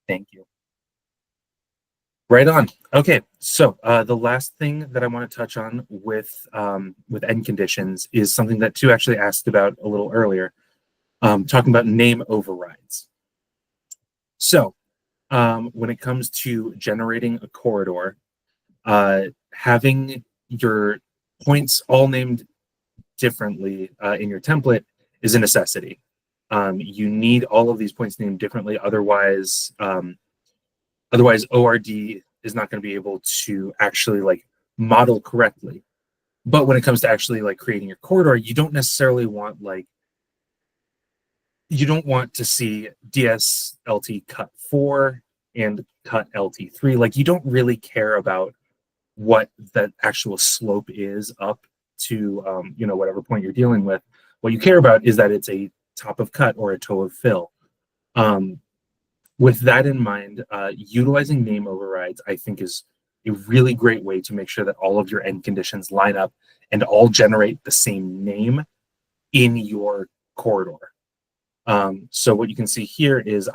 Thank you. Right on. Okay, so the last thing that I want to touch on with end conditions is something that Tu actually asked about a little earlier, talking about name overrides. So when it comes to generating a corridor, having your points all named differently in your template is a necessity. You need all of these points named differently, otherwise ORD is not going to be able to actually like model correctly. But when it comes to actually like creating your corridor, you don't necessarily want like you don't want to see DSLT cut 4 and cut LT3. Like you don't really care about what the actual slope is up to whatever point you're dealing with. What you care about is that it's a top of cut or a toe of fill. With that in mind, utilizing name overrides, I think, is a really great way to make sure that all of your end conditions line up and all generate the same name in your corridor. So what you can see here is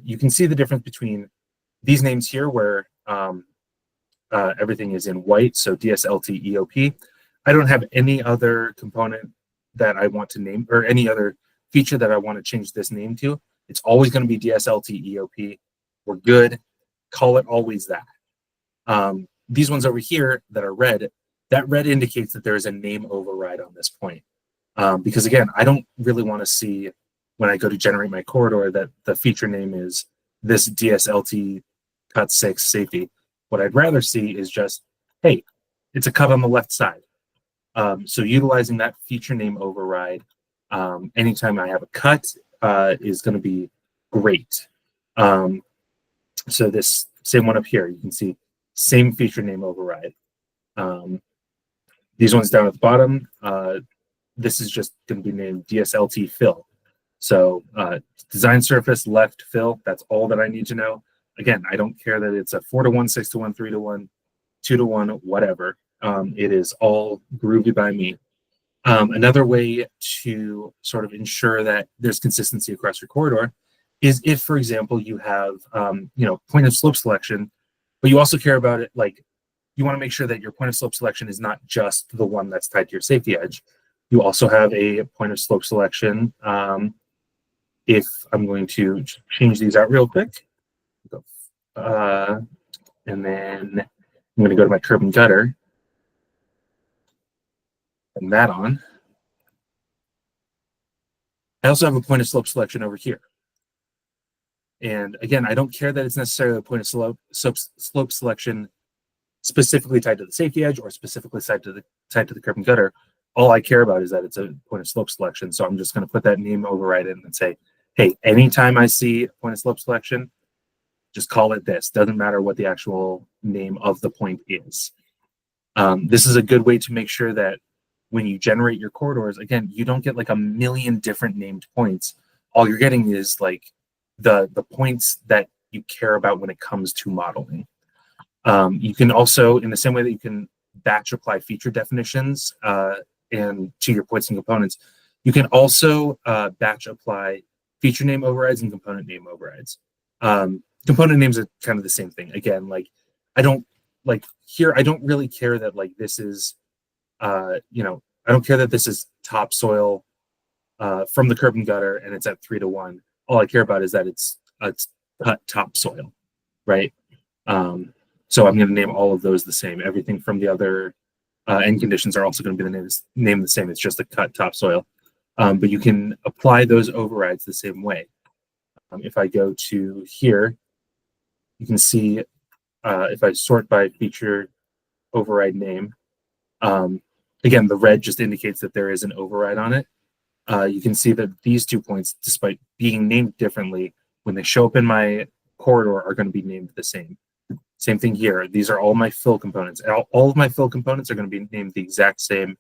you can see the difference between these names here where everything is in white, so DSLT EOP. I don't have any other component that I want to name or any other feature that I want to change this name to. It's always going to be DSLT EOP. We're good. Call it always that. These ones over here that are red, that red indicates that there is a name override on this point. Because again, I don't really want to see when I go to generate my corridor that the feature name is this DSLT cut 6 safety. What I'd rather see is just, hey, it's a cut on the left side. So utilizing that feature name override anytime I have a cut is going to be great. So this same one up here, you can see same feature name override. These ones down at the bottom, this is just going to be named DSLT fill. So design surface, left, fill, that's all that I need to know. Again, I don't care that it's a 4-to-1, 6-to-1, 3-to-1, 2-to-1, whatever. It is all groovy by me. Another way to sort of ensure that there's consistency across your corridor is if, for example, you have point of slope selection, but you also care about it, like you want to make sure that your point of slope selection is not just the one that's tied to your safety edge. You also have a point of slope selection. If I'm going to change these out real quick, and then I'm going to go to my curb and gutter, and that on. I also have a point of slope selection over here. And again, I don't care that it's necessarily a point of slope selection specifically tied to the safety edge or specifically tied to the curb and gutter. All I care about is that it's a point of slope selection. So I'm just going to put that name override in and say, hey, anytime I see a point of slope selection, just call it this. Doesn't matter what the actual name of the point is. This is a good way to make sure that when you generate your corridors, again, you don't get like a million different named points. All you're getting is like the points that you care about when it comes to modeling. You can also, in the same way that you can batch apply feature definitions and to your points and components, you can also batch apply feature name overrides and component name overrides. Component names are kind of the same thing. Again, like I don't really care that like this is, I don't care that this is topsoil from the curb and gutter and it's at 3-to-1. All I care about is that it's cut topsoil, right? So I'm going to name all of those the same. Everything from the other end conditions are also going to be name the same. It's just a cut topsoil. But you can apply those overrides the same way. If I go to here, you can see if I sort by feature override name, again, the red just indicates that there is an override on it. You can see that these 2 points, despite being named differently, when they show up in my corridor are going to be named the same. Same thing here. These are all my fill components. All of my fill components are going to be named the exact same,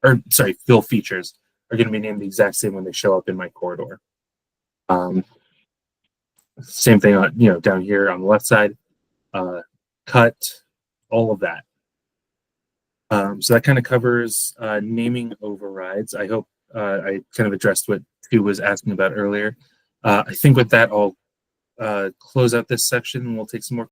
or sorry, fill features are going to be named the exact same when they show up in my corridor. Same thing on, down here on the left side, cut, all of that. So that kind of covers naming overrides. I hope I kind of addressed what Stu was asking about earlier. I think with that, I'll close out this section and we'll take some more